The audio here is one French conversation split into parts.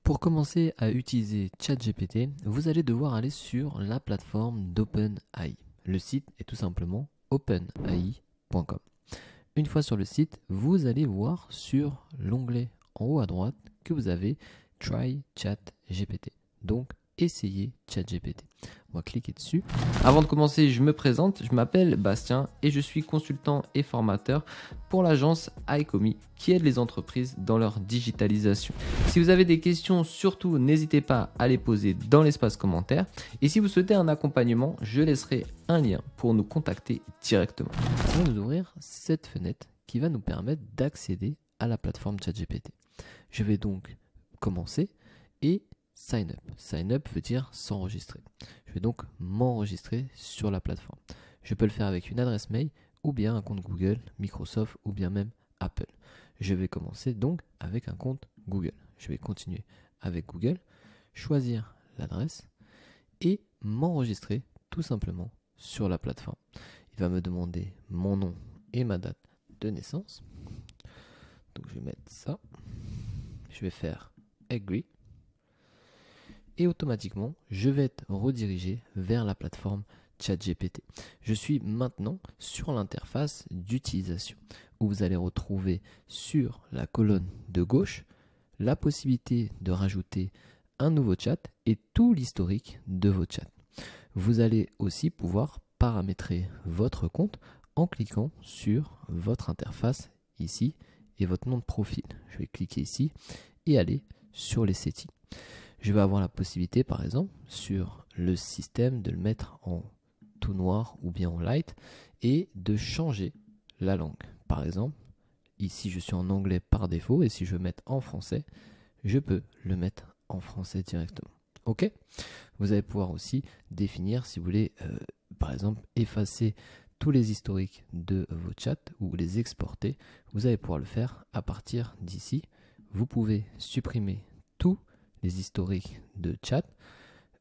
Pour commencer à utiliser ChatGPT, vous allez devoir aller sur la plateforme d'OpenAI. Le site est tout simplement openai.com. Une fois sur le site, vous allez voir sur l'onglet en haut à droite que vous avez Try ChatGPT. Donc, essayez ChatGPT. On va cliquer dessus. Avant de commencer, je me présente. Je m'appelle Bastien et je suis consultant et formateur pour l'agence iComi qui aide les entreprises dans leur digitalisation. Si vous avez des questions, surtout n'hésitez pas à les poser dans l'espace commentaire. Et si vous souhaitez un accompagnement, je laisserai un lien pour nous contacter directement. On va nous ouvrir cette fenêtre qui va nous permettre d'accéder à la plateforme ChatGPT. Je vais donc commencer et Sign up. Sign up veut dire s'enregistrer. Je vais donc m'enregistrer sur la plateforme. Je peux le faire avec une adresse mail ou bien un compte Google, Microsoft ou bien même Apple. Je vais commencer donc avec un compte Google. Je vais continuer avec Google, choisir l'adresse et m'enregistrer tout simplement sur la plateforme. Il va me demander mon nom et ma date de naissance. Donc je vais mettre ça. Je vais faire Agree. Et automatiquement, je vais être redirigé vers la plateforme ChatGPT. Je suis maintenant sur l'interface d'utilisation où vous allez retrouver sur la colonne de gauche la possibilité de rajouter un nouveau chat et tout l'historique de vos chats. Vous allez aussi pouvoir paramétrer votre compte en cliquant sur votre interface ici et votre nom de profil. Je vais cliquer ici et aller sur les settings. Je vais avoir la possibilité, par exemple, sur le système de le mettre en tout noir ou bien en light et de changer la langue. Par exemple, ici je suis en anglais par défaut et si je veux mettre en français, je peux le mettre en français directement. Ok ? Vous allez pouvoir aussi définir si vous voulez, par exemple, effacer tous les historiques de vos chats ou les exporter. Vous allez pouvoir le faire à partir d'ici. Vous pouvez supprimer tout les historiques de chat,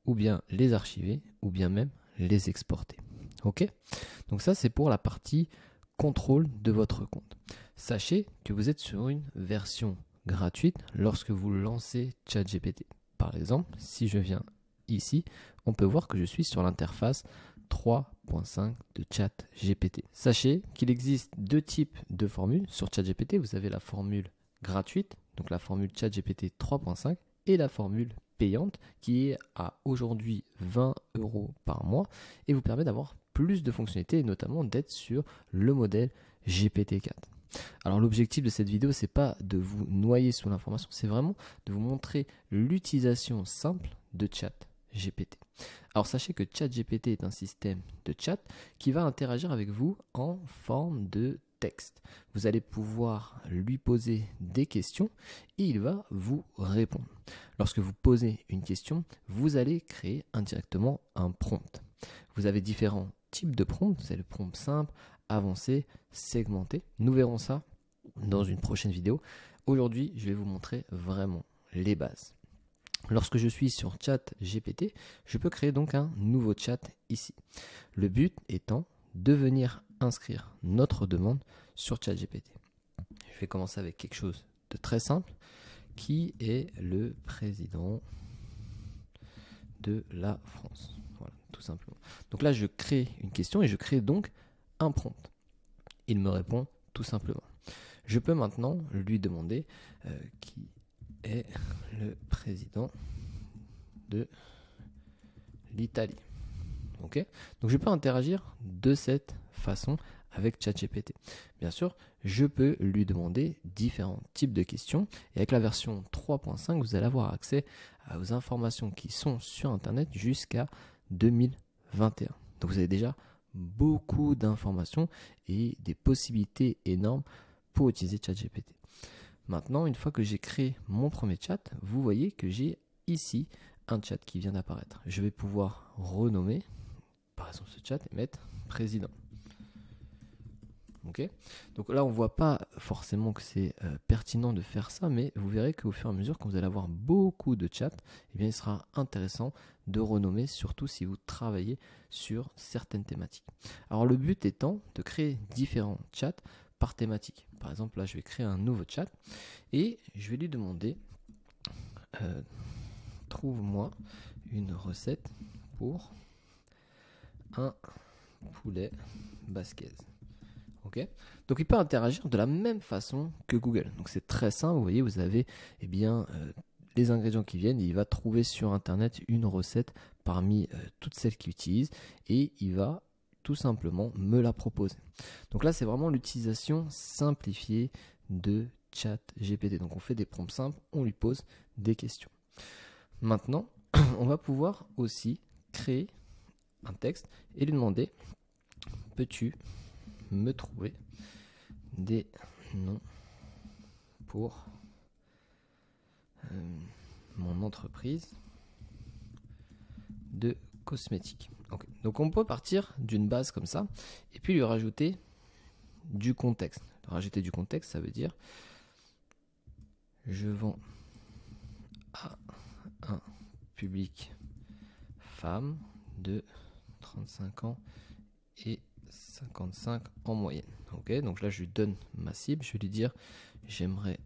ou bien les archiver, ou bien même les exporter. Ok ? Donc ça, c'est pour la partie contrôle de votre compte. Sachez que vous êtes sur une version gratuite lorsque vous lancez ChatGPT. Par exemple, si je viens ici, on peut voir que je suis sur l'interface 3.5 de ChatGPT. Sachez qu'il existe deux types de formules sur ChatGPT. Vous avez la formule gratuite, donc la formule ChatGPT 3.5, et la formule payante qui est à aujourd'hui 20 € par mois et vous permet d'avoir plus de fonctionnalités et notamment d'être sur le modèle GPT-4. Alors l'objectif de cette vidéo, c'est pas de vous noyer sous l'information, c'est vraiment de vous montrer l'utilisation simple de ChatGPT. Alors sachez que ChatGPT est un système de chat qui va interagir avec vous en forme de texte. Vous allez pouvoir lui poser des questions et il va vous répondre. Lorsque vous posez une question, vous allez créer indirectement un prompt. Vous avez différents types de prompts. Vous avez le prompt simple, avancé, segmenté. Nous verrons ça dans une prochaine vidéo. Aujourd'hui, je vais vous montrer vraiment les bases. Lorsque je suis sur ChatGPT, je peux créer donc un nouveau chat ici. Le but étant de venir inscrire notre demande sur ChatGPT. Je vais commencer avec quelque chose de très simple qui est le président de la France. Voilà, tout simplement. Donc là, je crée une question et je crée donc un prompt. Il me répond tout simplement. Je peux maintenant lui demander qui est le président de l'Italie. Ok ? Donc je peux interagir de cette façon avec ChatGPT. Bien sûr, je peux lui demander différents types de questions et avec la version 3.5, vous allez avoir accès aux informations qui sont sur Internet jusqu'à 2021. Donc vous avez déjà beaucoup d'informations et des possibilités énormes pour utiliser ChatGPT. Maintenant, une fois que j'ai créé mon premier chat, vous voyez que j'ai ici un chat qui vient d'apparaître. Je vais pouvoir renommer par exemple ce chat et mettre président. Okay. Donc là, on ne voit pas forcément que c'est pertinent de faire ça, mais vous verrez qu'au fur et à mesure, quand vous allez avoir beaucoup de chats, eh bien, il sera intéressant de renommer, surtout si vous travaillez sur certaines thématiques. Alors le but étant de créer différents chats par thématique. Par exemple, là, je vais créer un nouveau chat et je vais lui demander trouve-moi une recette pour un poulet basquez. Ok, donc il peut interagir de la même façon que Google. Donc c'est très simple, vous voyez, vous avez les ingrédients qui viennent, il va trouver sur internet une recette parmi toutes celles qu'il utilise et il va tout simplement me la proposer. Donc là c'est vraiment l'utilisation simplifiée de ChatGPT. Donc on fait des prompts simples, on lui pose des questions. Maintenant, on va pouvoir aussi créer un texte et lui demander: peux-tu me trouver des noms pour mon entreprise de cosmétiques. Okay. Donc on peut partir d'une base comme ça et puis lui rajouter du contexte. Rajouter du contexte, ça veut dire: je vends à un public femme de 35 ans et 55 en moyenne. Ok, donc là je lui donne ma cible, je vais lui dire: j'aimerais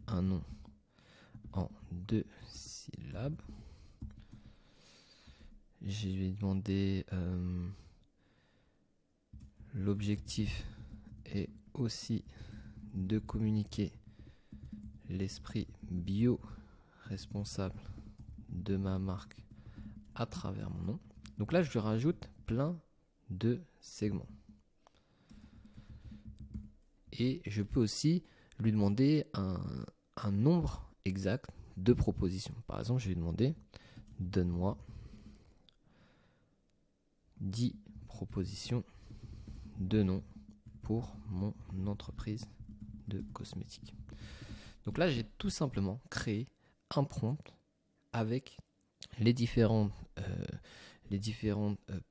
un nom en 2 syllabes. Je lui ai demandé l'objectif est aussi de communiquer l'esprit bio-responsable de ma marque à travers mon nom. Donc là je lui rajoute plein de segments. Et je peux aussi lui demander un nombre exact de propositions. Par exemple, je vais lui demander: donne-moi 10 propositions de noms pour mon entreprise de cosmétiques. Donc là, j'ai tout simplement créé un prompt avec les différents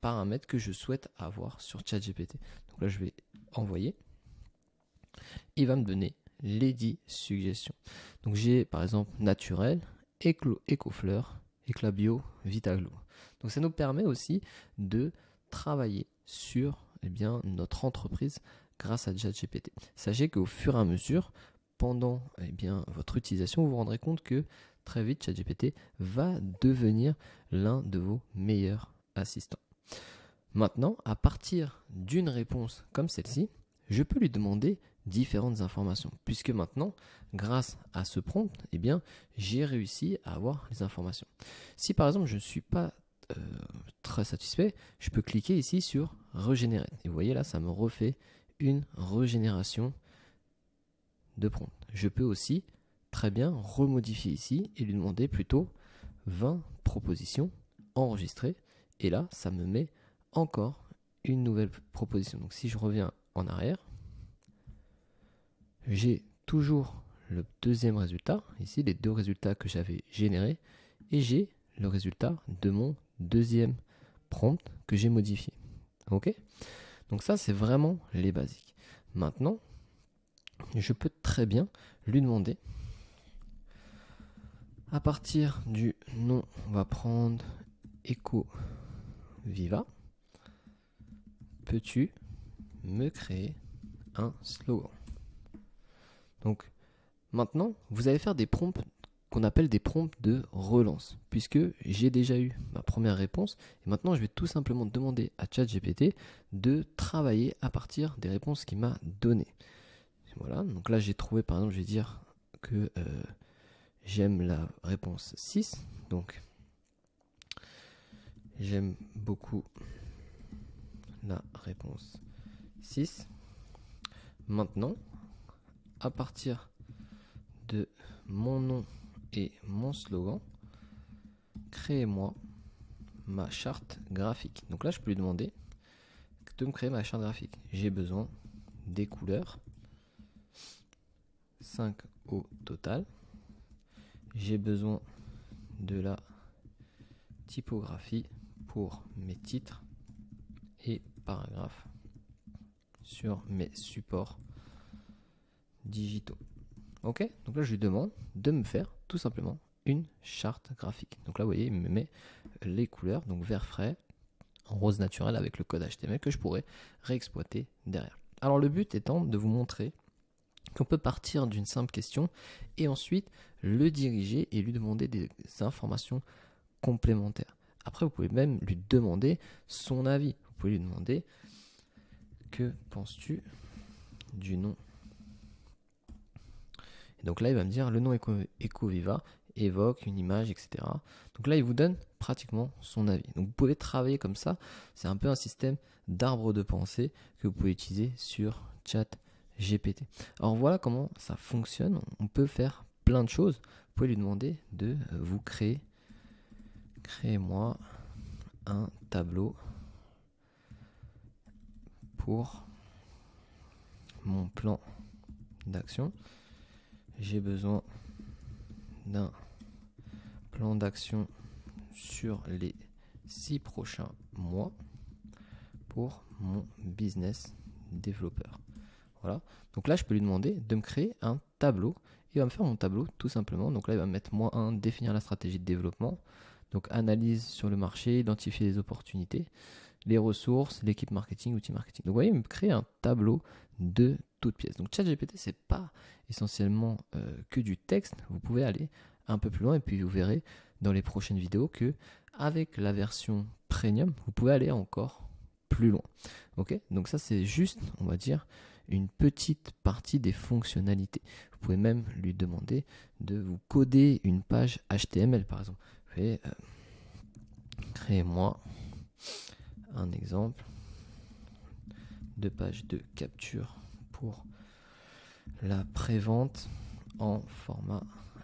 paramètres que je souhaite avoir sur ChatGPT. Donc là, je vais envoyer. Il va me donner les 10 suggestions. Donc j'ai par exemple naturel, écofleur, éclat bio, Vitaglo. Donc ça nous permet aussi de travailler sur notre entreprise grâce à ChatGPT. Sachez qu'au fur et à mesure, pendant votre utilisation, vous vous rendrez compte que très vite ChatGPT va devenir l'un de vos meilleurs assistants. Maintenant, à partir d'une réponse comme celle-ci, je peux lui demander différentes informations, puisque maintenant, grâce à ce prompt, j'ai réussi à avoir les informations. Si par exemple je ne suis pas très satisfait, je peux cliquer ici sur régénérer. Et vous voyez là, ça me refait une régénération de prompt. Je peux aussi très bien remodifier ici et lui demander plutôt 20 propositions enregistrées. Et là, ça me met encore une nouvelle proposition. Donc si je reviens en arrière, j'ai toujours le deuxième résultat, ici les deux résultats que j'avais générés, et j'ai le résultat de mon deuxième prompt que j'ai modifié. Ok ? Donc ça, c'est vraiment les basiques. Maintenant, je peux très bien lui demander, à partir du nom, on va prendre Eco Viva, peux-tu me créer un slogan ? Donc maintenant, vous allez faire des prompts qu'on appelle des prompts de relance, puisque j'ai déjà eu ma première réponse et maintenant je vais tout simplement demander à ChatGPT de travailler à partir des réponses qu'il m'a données. Voilà, donc là j'ai trouvé, par exemple, je vais dire que j'aime la réponse 6, donc j'aime beaucoup la réponse 6. Maintenant, à partir de mon nom et mon slogan, créez-moi ma charte graphique. Donc là, je peux lui demander de me créer ma charte graphique. J'ai besoin des couleurs, 5 au total. J'ai besoin de la typographie pour mes titres et paragraphes sur mes supports digitaux. Ok, donc là je lui demande de me faire tout simplement une charte graphique. Donc là vous voyez, il me met les couleurs, donc vert frais, en rose naturel avec le code HTML que je pourrais réexploiter derrière. Alors le but étant de vous montrer On peut partir d'une simple question et ensuite le diriger et lui demander des informations complémentaires. Après, vous pouvez même lui demander son avis. Vous pouvez lui demander: que penses-tu du nom? Et donc là, il va me dire le nom Ecoviva évoque une image, etc. Donc là, il vous donne pratiquement son avis. Donc vous pouvez travailler comme ça. C'est un peu un système d'arbre de pensée que vous pouvez utiliser sur ChatGPT. Alors voilà comment ça fonctionne. On peut faire plein de choses. Vous pouvez lui demander de vous créez-moi un tableau pour mon plan d'action. J'ai besoin d'un plan d'action sur les 6 prochains mois pour mon business développeur. Voilà. Donc là, je peux lui demander de me créer un tableau. Il va me faire mon tableau tout simplement. Donc là, il va me mettre -1, définir la stratégie de développement. Donc analyse sur le marché, identifier les opportunités, les ressources, l'équipe marketing, outils marketing. Donc vous voyez, il me crée un tableau de toutes pièces. Donc ChatGPT, c'est pas essentiellement que du texte. Vous pouvez aller un peu plus loin et puis vous verrez dans les prochaines vidéos que avec la version premium, vous pouvez aller encore plus loin. Ok, donc ça c'est juste, on va dire, une petite partie des fonctionnalités. Vous pouvez même lui demander de vous coder une page HTML par exemple. Vous faites créez-moi un exemple de page de capture pour la prévente en format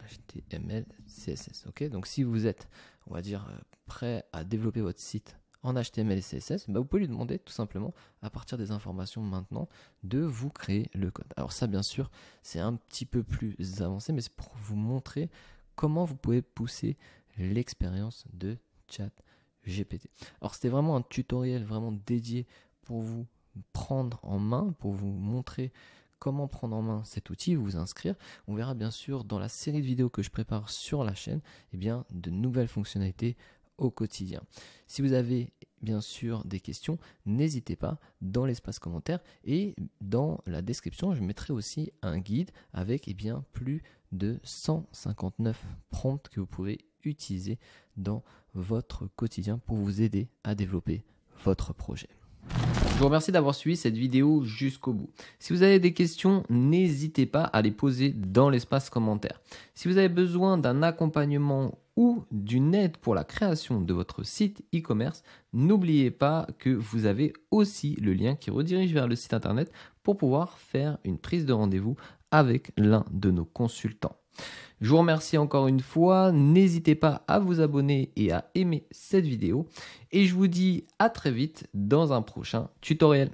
HTML, CSS. Ok, donc si vous êtes, on va dire, prêt à développer votre site en HTML et CSS, bah vous pouvez lui demander tout simplement, à partir des informations maintenant, de vous créer le code. Alors ça, bien sûr, c'est un petit peu plus avancé, mais c'est pour vous montrer comment vous pouvez pousser l'expérience de ChatGPT. Alors c'était vraiment un tutoriel vraiment dédié pour vous prendre en main, pour vous montrer comment prendre en main cet outil, vous inscrire. On verra bien sûr dans la série de vidéos que je prépare sur la chaîne, eh bien, de nouvelles fonctionnalités au quotidien. Si vous avez bien sûr des questions, n'hésitez pas dans l'espace commentaire et dans la description, je mettrai aussi un guide avec plus de 159 prompts que vous pouvez utiliser dans votre quotidien pour vous aider à développer votre projet. Je vous remercie d'avoir suivi cette vidéo jusqu'au bout. Si vous avez des questions, n'hésitez pas à les poser dans l'espace commentaire. Si vous avez besoin d'un accompagnement ou d'une aide pour la création de votre site e-commerce, n'oubliez pas que vous avez aussi le lien qui redirige vers le site internet pour pouvoir faire une prise de rendez-vous avec l'un de nos consultants. Je vous remercie encore une fois, n'hésitez pas à vous abonner et à aimer cette vidéo et je vous dis à très vite dans un prochain tutoriel.